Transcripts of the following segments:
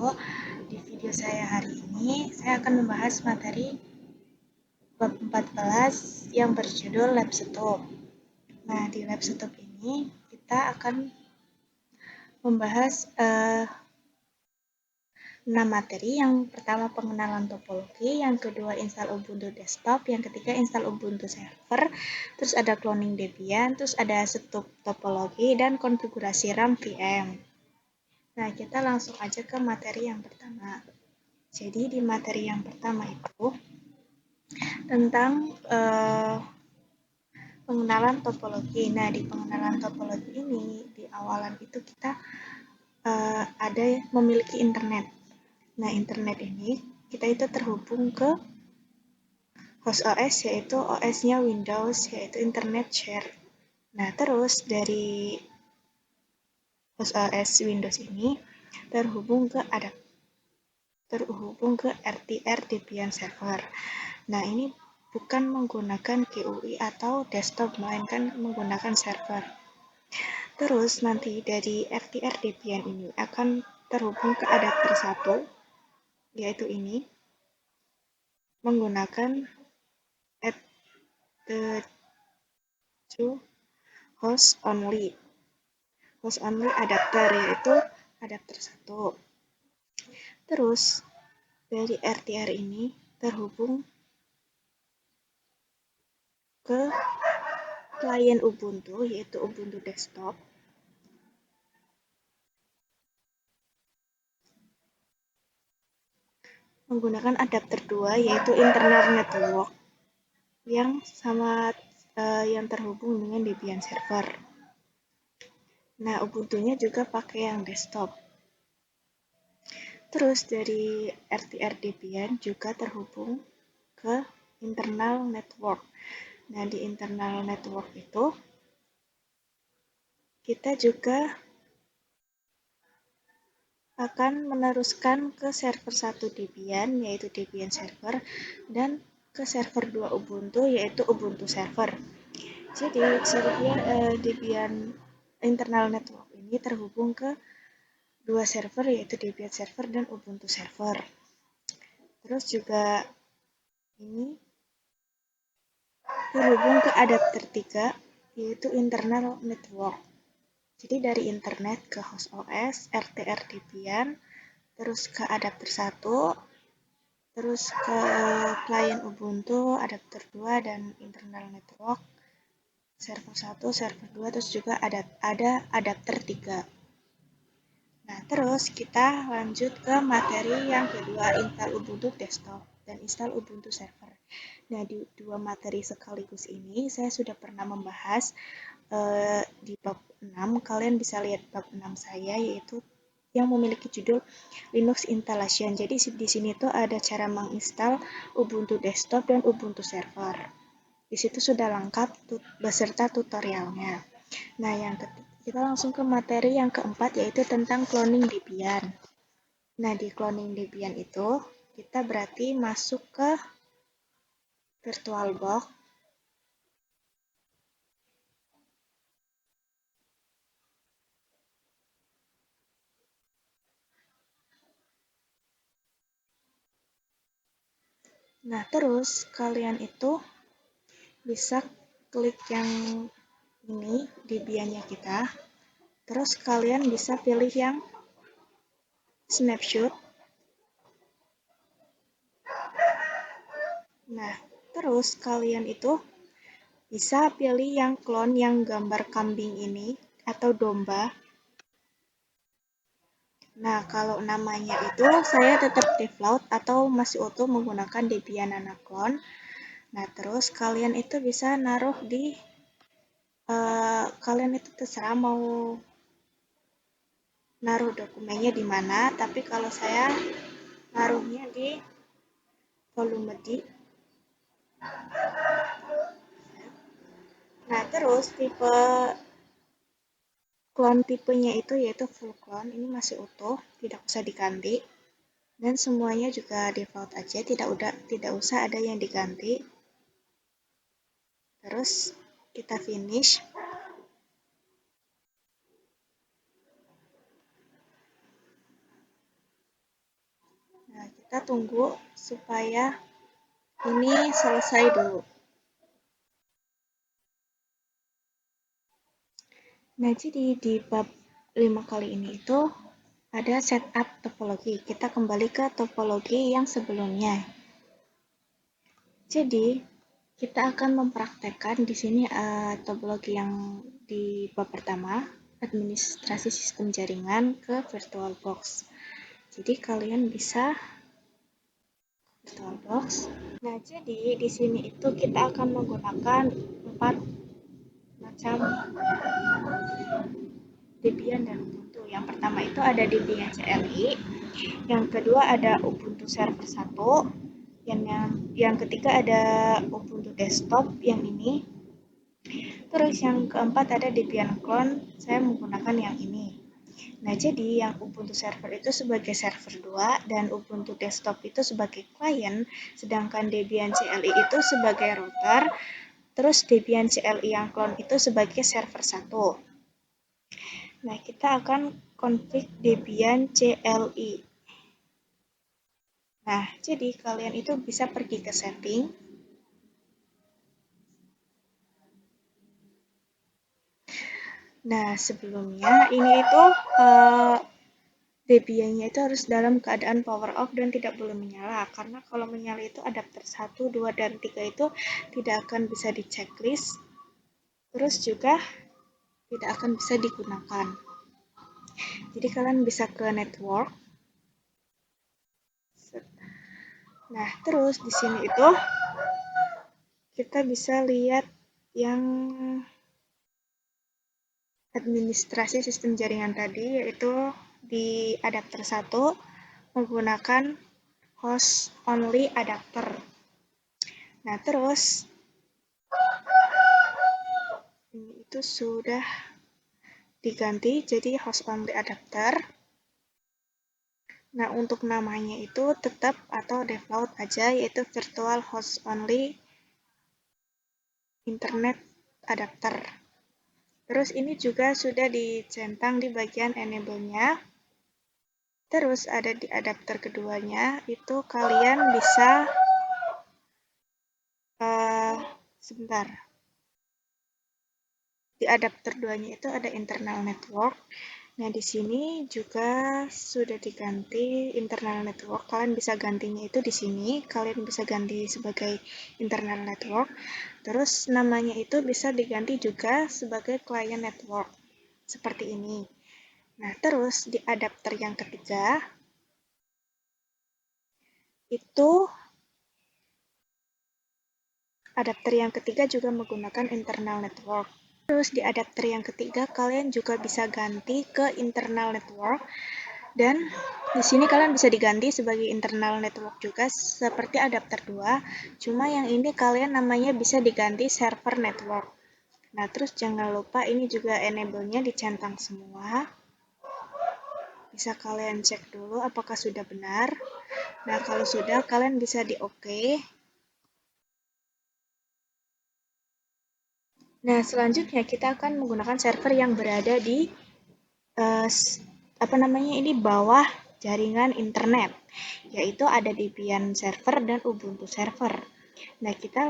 wabarakatuh. Di video saya hari ini, saya akan membahas materi bab 14 yang berjudul Lab Setup. Nah, di Lab Setup ini kita akan membahas 6 materi. Yang pertama pengenalan topologi, yang kedua install Ubuntu desktop, yang ketiga install Ubuntu server, terus ada cloning Debian, terus ada setup topologi dan konfigurasi RAM VM. Nah, kita langsung aja ke materi yang pertama. Jadi di materi yang pertama itu tentang pengenalan topologi. Nah, di pengenalan topologi ini di awalan itu kita ada memiliki internet. Nah, internet ini kita itu terhubung ke host OS, yaitu OS-nya Windows, yaitu internet share. Nah, terus dari host OS Windows ini terhubung ke RTR Debian server. Nah, ini bukan menggunakan GUI atau desktop, melainkan menggunakan server. Terus nanti dari RTR Debian ini akan terhubung ke adapter 1, yaitu ini, menggunakan add the to host only adapter, yaitu adapter 1. Terus dari RTR ini terhubung ke klien Ubuntu, yaitu Ubuntu desktop. Menggunakan adapter 2, yaitu internal network yang yang terhubung dengan Debian server. Nah, Ubuntunya juga pakai yang desktop. Terus dari RTR Debian juga terhubung ke internal network. Nah, di internal network itu kita juga akan meneruskan ke server 1 Debian, yaitu Debian server, dan ke server 2 Ubuntu, yaitu Ubuntu server. Jadi, Debian internal network ini terhubung ke dua server, yaitu Debian server dan Ubuntu server. Terus juga ini terhubung ke adapter 3, yaitu internal network. Jadi dari internet ke host OS, RTR Debian, terus ke adapter 1, terus ke klien Ubuntu, adapter 2, dan internal network, server 1, server 2, terus juga ada adapter 3. Nah, terus kita lanjut ke materi yang kedua, install Ubuntu desktop dan install Ubuntu server. Nah, di dua materi sekaligus ini saya sudah pernah membahas di bab 6. Kalian bisa lihat bab 6 saya, yaitu yang memiliki judul Linux Installation. Jadi di sini tuh ada cara menginstal Ubuntu desktop dan Ubuntu server. Di situ sudah lengkap beserta tutorialnya. Nah, kita langsung ke materi yang keempat, yaitu tentang cloning Debian. Nah, di cloning Debian itu kita berarti masuk ke VirtualBox. Nah, terus kalian itu bisa klik yang ini, Debian-nya kita. Terus kalian bisa pilih yang snapshot. Nah, terus kalian itu bisa pilih yang clone yang gambar kambing ini atau domba. Nah, kalau namanya itu saya tetap default atau masih utuh menggunakan Debian Nano Clone. Nah, terus kalian itu bisa naruh di kalian itu terserah mau naruh dokumennya di mana, tapi kalau saya naruhnya di volume D. Nah, terus tipe clone tipenya itu yaitu full clone, ini masih utuh, tidak usah diganti. Dan semuanya juga default aja, tidak usah ada yang diganti. Terus kita finish. kita tunggu supaya ini selesai dulu. Nah, jadi di bab 5 kali ini itu ada setup topologi. Kita kembali ke topologi yang sebelumnya. Jadi, kita akan mempraktekkan di sini topologi yang di bab pertama, administrasi sistem jaringan ke VirtualBox. Jadi, kalian bisa VirtualBox. Nah, jadi di sini itu kita akan menggunakan 4 macam Debian dan Ubuntu. Yang pertama itu ada Debian CLI, yang kedua ada Ubuntu Server 1, yang ketiga ada Ubuntu Desktop yang ini. Terus yang keempat ada Debian Clone, saya menggunakan yang ini. Nah, jadi yang Ubuntu Server itu sebagai server 2 dan Ubuntu Desktop itu sebagai klien, sedangkan Debian CLI itu sebagai router, terus Debian CLI yang clone itu sebagai server 1. Nah, kita akan config Debian CLI. Nah, jadi kalian itu bisa pergi ke setting. Nah, sebelumnya ini itu Debian-nya itu harus dalam keadaan power off dan tidak boleh menyala. Karena kalau menyala itu adapter 1, 2, dan 3 itu tidak akan bisa di checklist. Terus juga tidak akan bisa digunakan. Jadi kalian bisa ke network. Nah, terus di sini itu kita bisa lihat yang administrasi sistem jaringan tadi, yaitu di adapter 1 menggunakan host only adapter. Nah, terus ini itu sudah diganti jadi host only adapter. Nah, untuk namanya itu tetap atau default aja, yaitu virtual host only internet adapter. Terus ini juga sudah dicentang di bagian enable-nya. Terus ada di adapter keduanya, itu kalian bisa sebentar. Di adapter 2-nya itu ada internal network. Nah, di sini juga sudah diganti internal network. Kalian bisa gantinya itu di sini. Kalian bisa ganti sebagai internal network. Terus namanya itu bisa diganti juga sebagai client network. Seperti ini. Nah, terus di adapter yang ketiga, itu adapter yang ketiga juga menggunakan internal network. Terus di adapter yang ketiga kalian juga bisa ganti ke internal network dan di sini kalian bisa diganti sebagai internal network juga seperti adapter 2. Cuma yang ini kalian namanya bisa diganti server network. Nah, terus jangan lupa ini juga enable-nya dicentang semua. Bisa kalian cek dulu apakah sudah benar. Nah, kalau sudah kalian bisa di OK. Nah, selanjutnya kita akan menggunakan server yang berada di bawah jaringan internet, yaitu ada Debian server dan Ubuntu server. Nah, kita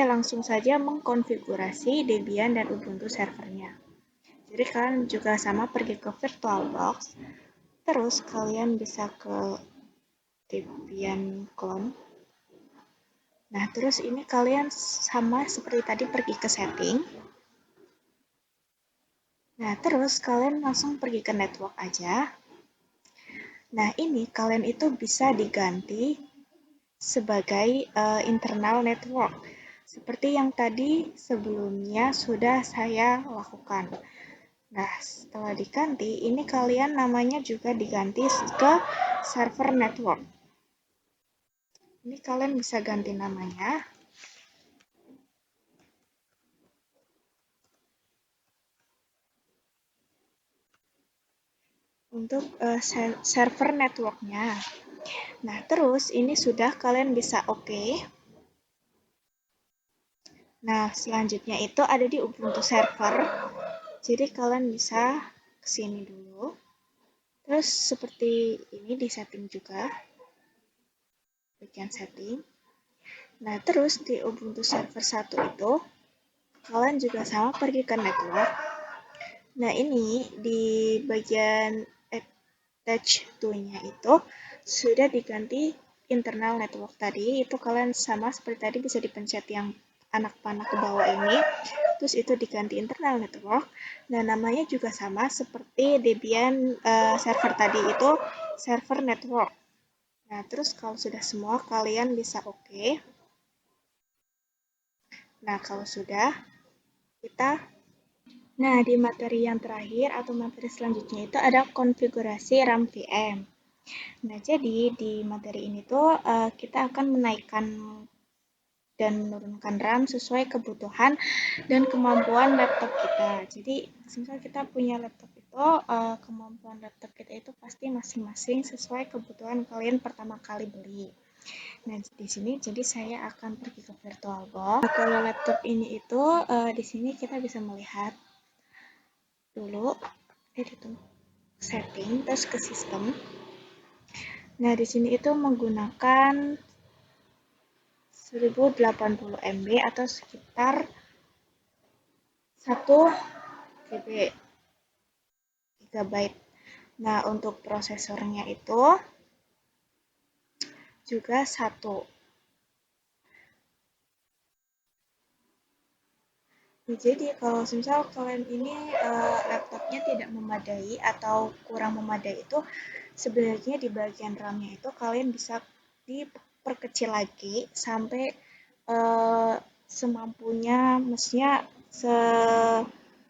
langsung saja mengkonfigurasi Debian dan Ubuntu servernya. Jadi kalian juga sama pergi ke VirtualBox, terus kalian bisa ke Debian clone. Nah, terus ini kalian sama seperti tadi pergi ke setting. Nah, terus kalian langsung pergi ke network aja. Nah, ini kalian itu bisa diganti sebagai internal network. Seperti yang tadi sebelumnya sudah saya lakukan. Nah, setelah diganti, ini kalian namanya juga diganti ke server network. Ini kalian bisa ganti namanya. Untuk server networknya. Nah, terus ini sudah kalian bisa OK. Nah, selanjutnya itu ada di Ubuntu server. Jadi kalian bisa ke sini dulu. Terus seperti ini di setting juga. bagian setting. Nah, terus di Ubuntu Server 1 itu, kalian juga sama pergi ke network. Nah, ini di bagian attach to-nya itu sudah diganti internal network tadi. Itu kalian sama seperti tadi bisa dipencet yang anak panah ke bawah ini. Terus itu diganti internal network. Nah, namanya juga sama seperti Debian server tadi itu server network. Nah, terus kalau sudah semua, kalian bisa oke. Nah, kalau sudah, kita Nah, di materi yang terakhir atau materi selanjutnya itu ada konfigurasi RAM VM. Nah, jadi di materi ini tuh kita akan menaikkan dan menurunkan RAM sesuai kebutuhan dan kemampuan laptop kita. Jadi, misal kita punya laptop itu, kemampuan laptop kita itu pasti masing-masing sesuai kebutuhan kalian pertama kali beli. Nah, di sini jadi saya akan pergi ke VirtualBox. Nah, kalau laptop ini itu di sini kita bisa melihat dulu setting terus ke sistem. Nah, di sini itu menggunakan 1080 MB atau sekitar 1 GB. Nah, untuk prosesornya itu juga 1. Jadi kalau misal kalian ini laptopnya tidak memadai atau kurang memadai itu sebenarnya di bagian RAM-nya itu kalian bisa diperkecil lagi sampai semampunya, maksudnya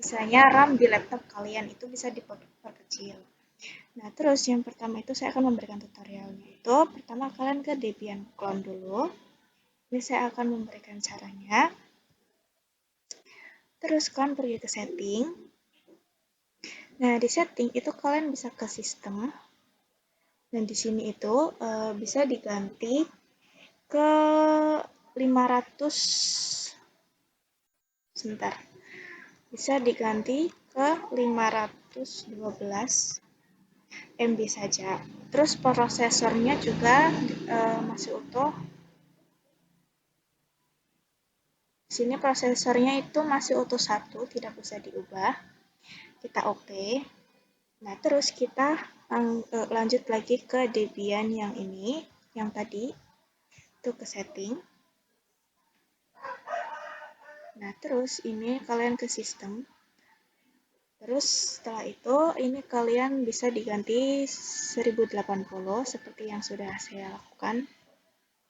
misalnya RAM di laptop kalian itu bisa diperkecil. Nah, terus yang pertama itu saya akan memberikan tutorialnya itu. Pertama kalian ke Debian Clone dulu. Ini saya akan memberikan caranya. Terus kalian pergi ke setting. Nah, di setting itu kalian bisa ke sistem. Dan di sini itu bisa diganti ke 500 sebentar. Bisa diganti ke 512 MB saja. Terus prosesornya juga masih utuh. Di sini prosesornya itu masih utuh 1, tidak bisa diubah. Kita oke. Nah, terus kita lanjut lagi ke Debian yang ini, yang tadi. Itu ke setting. Nah, terus ini kalian ke sistem. Terus setelah itu ini kalian bisa diganti 1080 seperti yang sudah saya lakukan.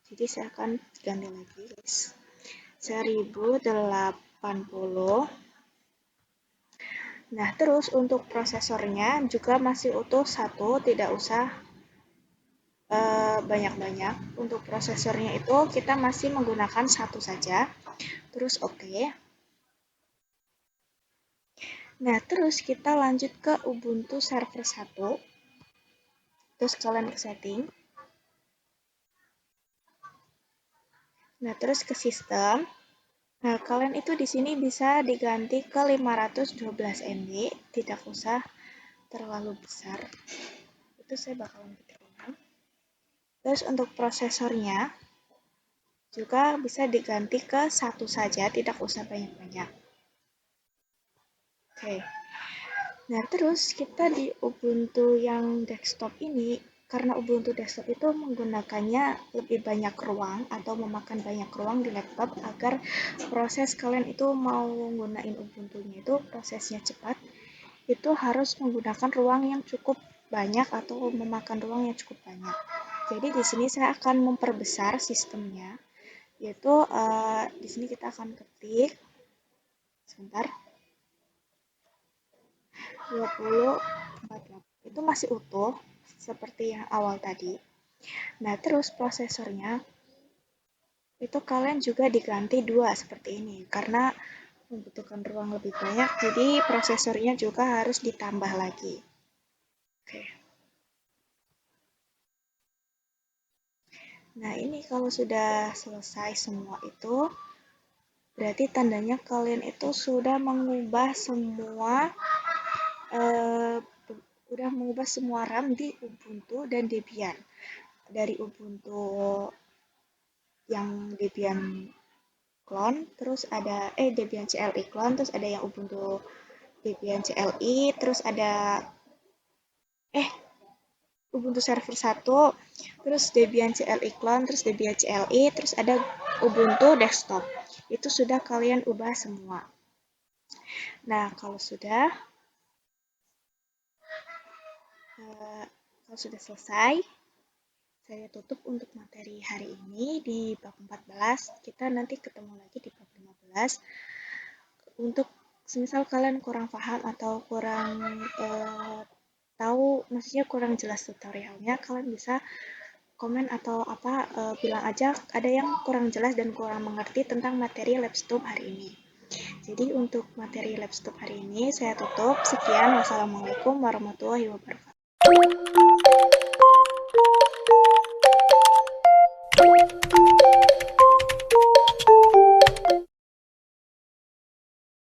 Jadi saya akan ganti lagi, guys. 1080. Nah, terus untuk prosesornya juga masih utuh 1, tidak usah banyak-banyak. Untuk prosesornya itu kita masih menggunakan 1 saja. Terus oke. Nah, terus kita lanjut ke Ubuntu Server 1. Terus kalian ke setting. Nah, terus ke sistem. Nah, kalian itu di sini bisa diganti ke 512 MB, tidak usah terlalu besar. Itu saya bakalan keturunan. Terus untuk prosesornya juga bisa diganti ke 1 saja, tidak usah banyak-banyak. Oke. Nah, terus kita di Ubuntu yang desktop ini, karena Ubuntu desktop itu menggunakannya lebih banyak ruang atau memakan banyak ruang di laptop agar proses kalian itu mau menggunakan Ubuntu-nya itu prosesnya cepat, itu harus menggunakan ruang yang cukup banyak atau memakan ruang yang cukup banyak. Jadi di sini saya akan memperbesar sistemnya, yaitu di sini kita akan ketik, sebentar, 2048. Itu masih utuh seperti yang awal tadi. Nah, terus prosesornya itu kalian juga diganti 2 seperti ini karena membutuhkan ruang lebih banyak, jadi prosesornya juga harus ditambah lagi. Oke. Nah, ini kalau sudah selesai semua itu, berarti tandanya kalian itu sudah mengubah semua RAM di Ubuntu dan Debian. Dari Ubuntu yang Debian clone, terus ada Debian CLI clone, terus ada yang Ubuntu Debian CLI, terus ada Ubuntu server 1, terus Debian CLI clone, terus Debian CLI, terus ada Ubuntu desktop. Itu sudah kalian ubah semua. Nah, kalau sudah selesai, saya tutup untuk materi hari ini di bab 14. Kita nanti ketemu lagi di bab 15. Untuk semisal kalian kurang paham atau kurang tahu, maksudnya kurang jelas tutorialnya, kalian bisa komen atau bilang aja ada yang kurang jelas dan kurang mengerti tentang materi Labstub hari ini. Jadi untuk materi Labstub hari ini saya tutup. Sekian, wassalamualaikum warahmatullahi wabarakatuh.